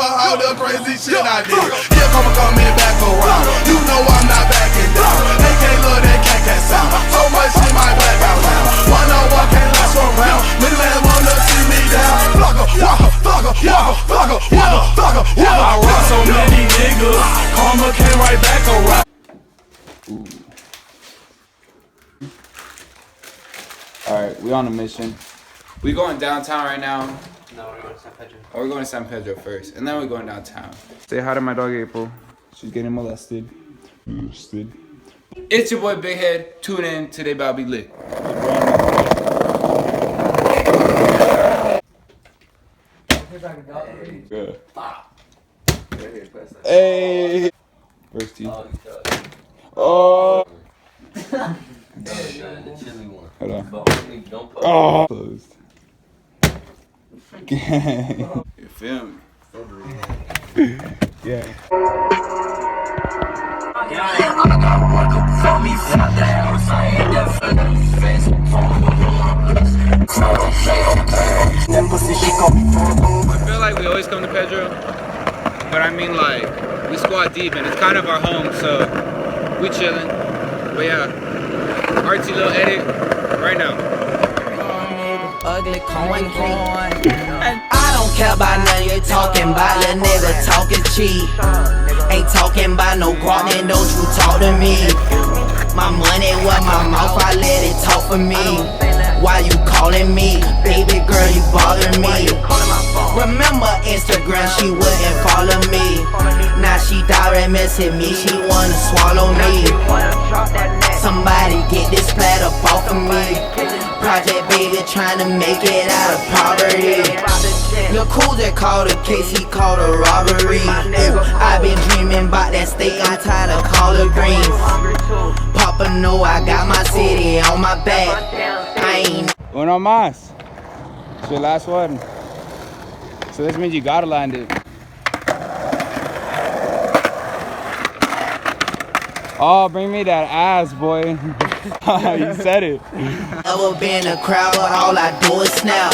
for all the crazy shit I did. Here coming back around. You know I'm not backing down. They can't love that cat sound. So much shit might black out now. One on one can't last for round. Midland wanna see me down. Flugger, walker, flugger, walker, flugger, walker, flugger, walker. I rock so many niggas. Karma came right back around. Alright, we on a mission. We going downtown right now. No, we're going to San Pedro. Oh, we're going to San Pedro first, and then we're going downtown. Say hi to my dog April. She's getting molested. It's your boy Big Head. Tune in. Today about to be lit. Hey. First teeth. Oh. The chili one. Hold on. Don't put Oh. Closed. You feel me? Yeah. I feel like we always come to Pedro, but I mean like we squat deep and it's kind of our home, so we chilling. But yeah, artsy little edit right now. Ugly coin. And I don't care about none you talking about, little nigga talking cheap. Ain't talking about no guap, then don't you talk to me. My money with my mouth, I let it talk for me. Why you calling me? Baby girl, you bother me. Remember Instagram, she wouldn't follow me. Now she direct message me, she wanna swallow me. Somebody get this flat up off of me. Project baby trying to make it out of poverty. Lil' Cool just called a case, he called a robbery. I been dreaming about that steak, I'm tired of collard greens. Papa know I got my city on my back. I ain't Uno más. It's your last one. So this means you gotta land it. Oh, bring me that ass, boy. You said it. Never been a crowd, all I do is snap.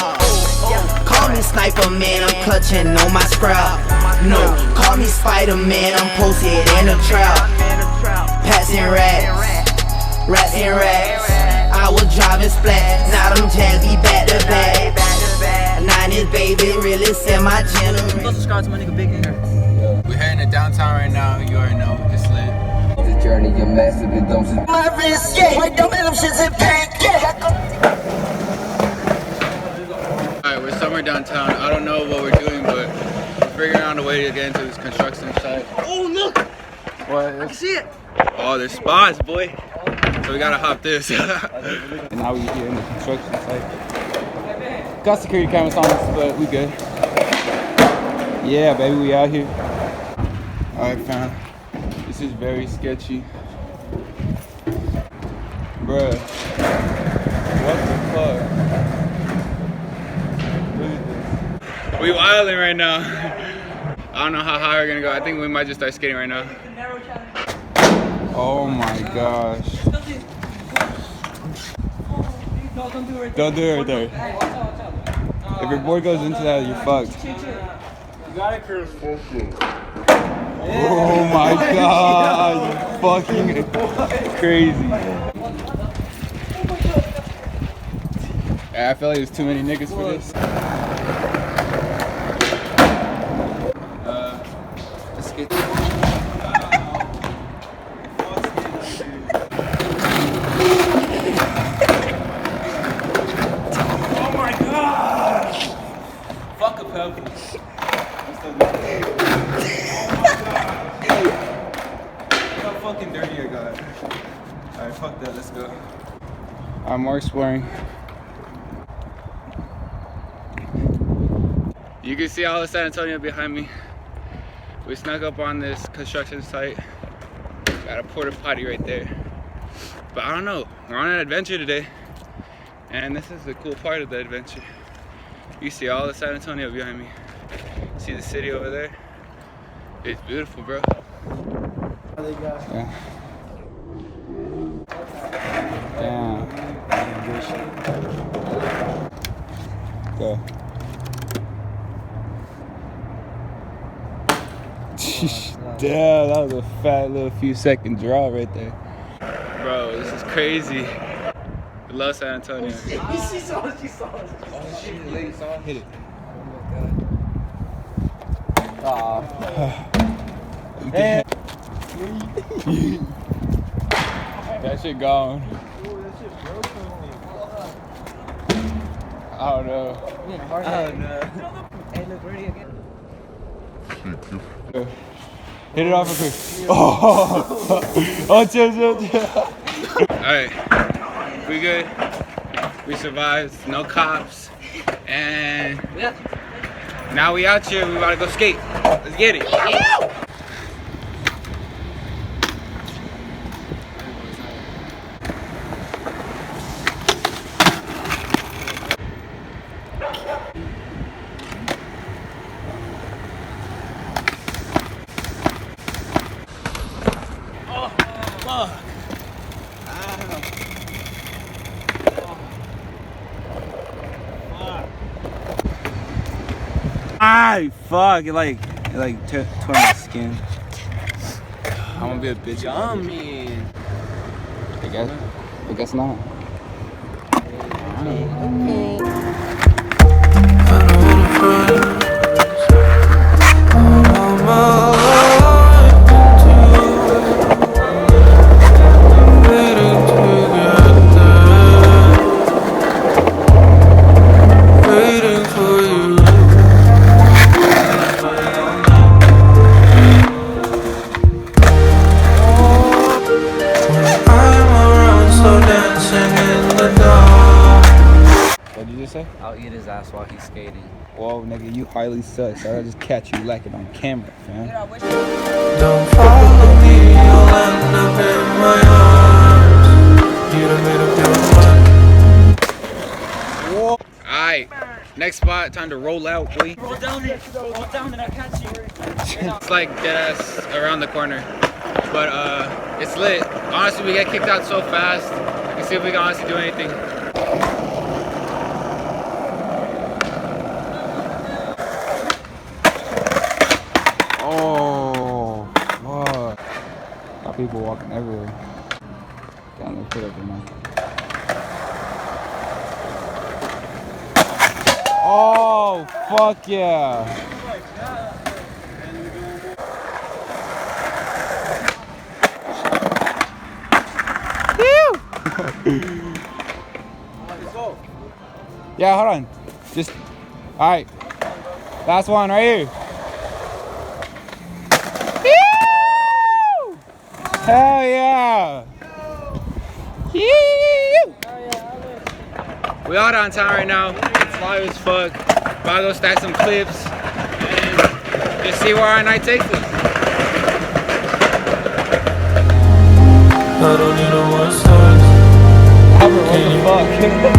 Call me Sniper Man, I'm clutching on my scrap. No, call me Spider-Man, I'm posted in a trap. Passing rats, rats and rats. I was driving splat, now them jazz be back to back. Now this baby really set my generation. Go subscribe to my nigga Big Head. We're heading to downtown right now. You already know, it's lit. The journey, you're massive, it don't sit. My wrist, yeah, wait, don't let them shits in pink, yeah. Alright, we're somewhere downtown. I don't know what we're doing, but we're figuring out a way to get into this construction site. Oh, look! What? I can see it! Oh, there's spots, boy. So we gotta hop this. And now we're here in the construction site. Got security cameras on us, but we good. Yeah, baby, we out here. Alright, fam. This is very sketchy. Bruh. What the fuck? Look at this. We wilding right now. I don't know how high we're gonna go. I think we might just start skating right now. Oh my gosh. Don't do it right there. If your board goes into that, you're fucked. Oh my god, you fucking crazy. I feel like there's too many niggas for this. Let's get oh my god! Fuck a pebble. Look how fucking dirty I got. Alright, fuck that, let's go. I'm more exploring. You can see all of San Antonio behind me. We snuck up on this construction site. Got a porta potty right there. But I don't know, we're on an adventure today. And this is the cool part of the adventure. You see all of San Antonio behind me. See the city over there? It's beautiful, bro. Yeah. Damn. Go. Damn, that was a fat little few second draw right there. Bro, this is crazy. I love San Antonio. She saw it. Oh shit, the lady saw it. Hit it. Oh my god. That shit gone. I don't know. Oh no. Hey, look, ready again. Hit it off real quick. Oh, chill. Alright, we good. We survived. No cops. And now we out here. We about to go skate. Let's get it. Ah, fuck! It like tore my skin. I'm gonna be a bitch. Yummy. I guess not. What'd you just say? I'll eat his ass while he's skating. Whoa, nigga, you highly sus. I'll just catch you lacking on camera, fam. Don't follow me, you'll end up in my arms. You done made up your mind. Alright, next spot, time to roll out, boy. Roll down and I'll catch you. It's like dead ass around the corner. But it's lit. Honestly, we get kicked out so fast. Let's see if we can honestly do anything. Oh, fuck. Got people walking everywhere. Down there, put up in there. Oh, fuck yeah. Yeah, hold on. Just, all right. Last one right here. Woo! Hell yeah. We all downtown right now. It's live as fuck. About to go stack some clips and just see where our night takes us. I don't need no more songs. Albert, what the fuck?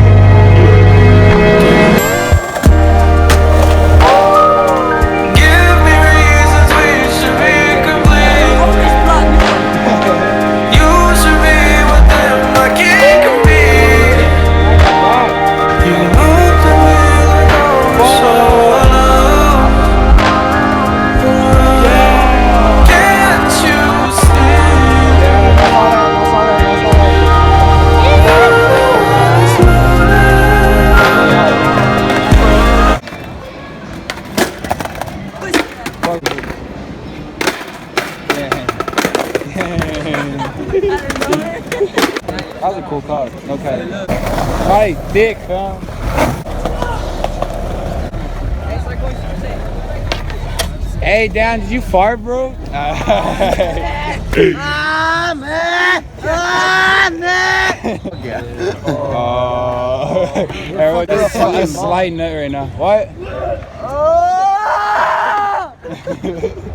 Give me reasons we should be complete. You should be with them, I can't compete. You look at me like I'm so alone. Can't you see? That was a cool car. Okay. Alright, dick, fam. Hey, Dan, did you fart, bro? Everyone just a slight nut right now. What?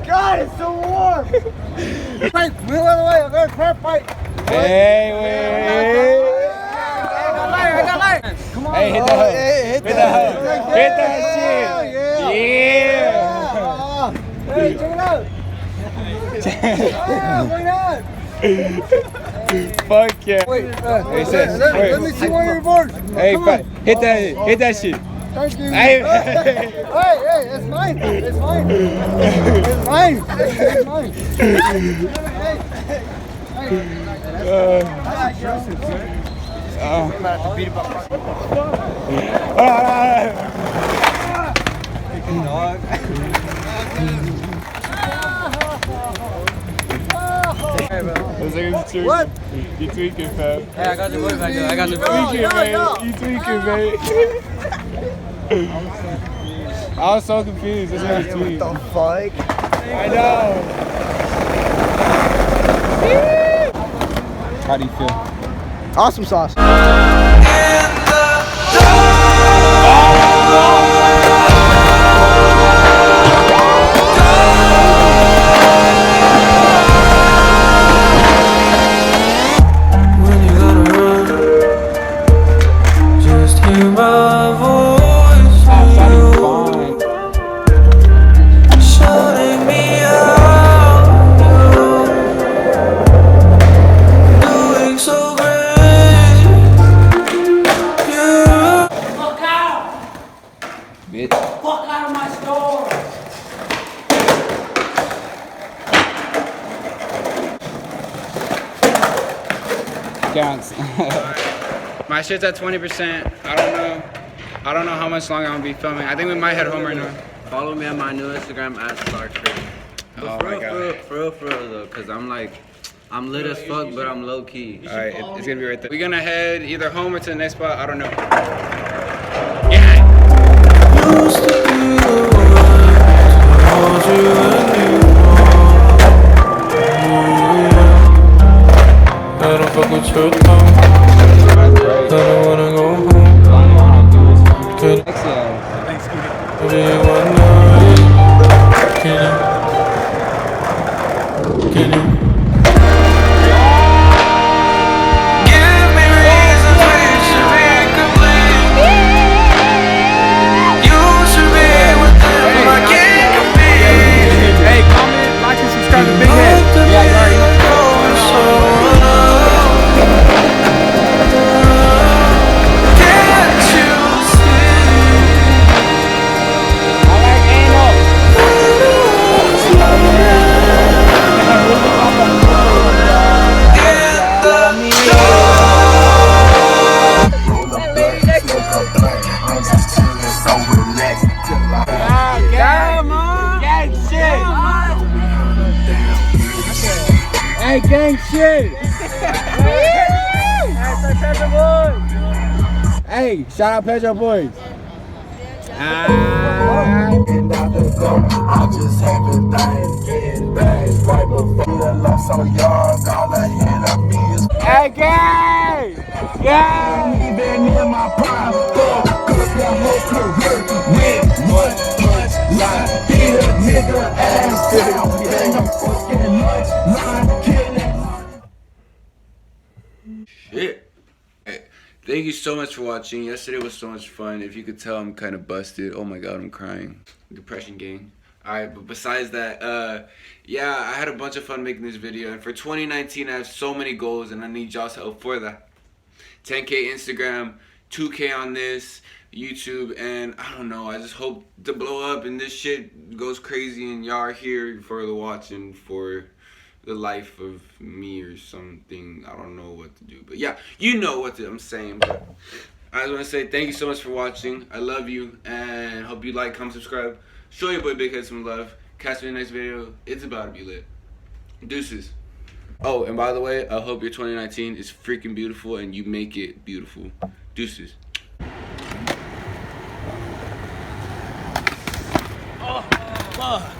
God, it's so warm. Fight, move out of the way. Okay, fight. Hey, wait. I got light. Come on. Hey, hit that shit. Yeah. Hey, check it out. Fuck yeah. Wait, Hey, sis, let me see one of your boards. Hey, hit that shit. Thank you. Hey. Hey, it's mine. It's mine. It's mine. It's mine. What? You tweaking, fam. Hey, I got your boy back there. I got your boy. You tweaking, man. I was so confused. This was tweet. What the fuck? I know. How do you feel? Awesome sauce. Counts. My shit's at 20%. I don't know how much longer I'm gonna be filming. I think we might head home right now. Follow me on my new Instagram at Snuck. Oh my god. For real though, cause I'm lit as fuck, but I'm low key. Alright, it's gonna be right there. We're gonna head either home or to the next spot. I don't know. Yeah. I don't fuck with your tongue. I don't wanna go home. Could be one night. Can you? Give me reasons we should be complete. You should be with them, I can't compete. Hey, comment, like, and subscribe to Big Head. Yeah, you already know. Hey, gang shit. Hey, shout out Pedro Boys. Hey, gang! Gang! Even in my prime, cause that whole career with one punch line. Hit a nigga ass down, getting a fucking lunch line, killing. Shit. Hey, thank you so much for watching. Yesterday was so much fun. If you could tell, I'm kind of busted. Oh my god, I'm crying. Depression gang. Alright, but besides that, yeah, I had a bunch of fun making this video. And for 2019, I have so many goals, and I need y'all's help for that. 10K Instagram, 2K on this, YouTube, and I don't know. I just hope to blow up and this shit goes crazy, and y'all are here for the watching for the life of me or something. I don't know what to do, but yeah, you know what I'm saying. But I just want to say thank you so much for watching. I love you, and hope you like, comment, subscribe. Show your boy Big Head some love. Catch me in the next video. It's about to be lit. Deuces. Oh, and by the way, I hope your 2019 is freaking beautiful and you make it beautiful. Deuces. Oh, fuck.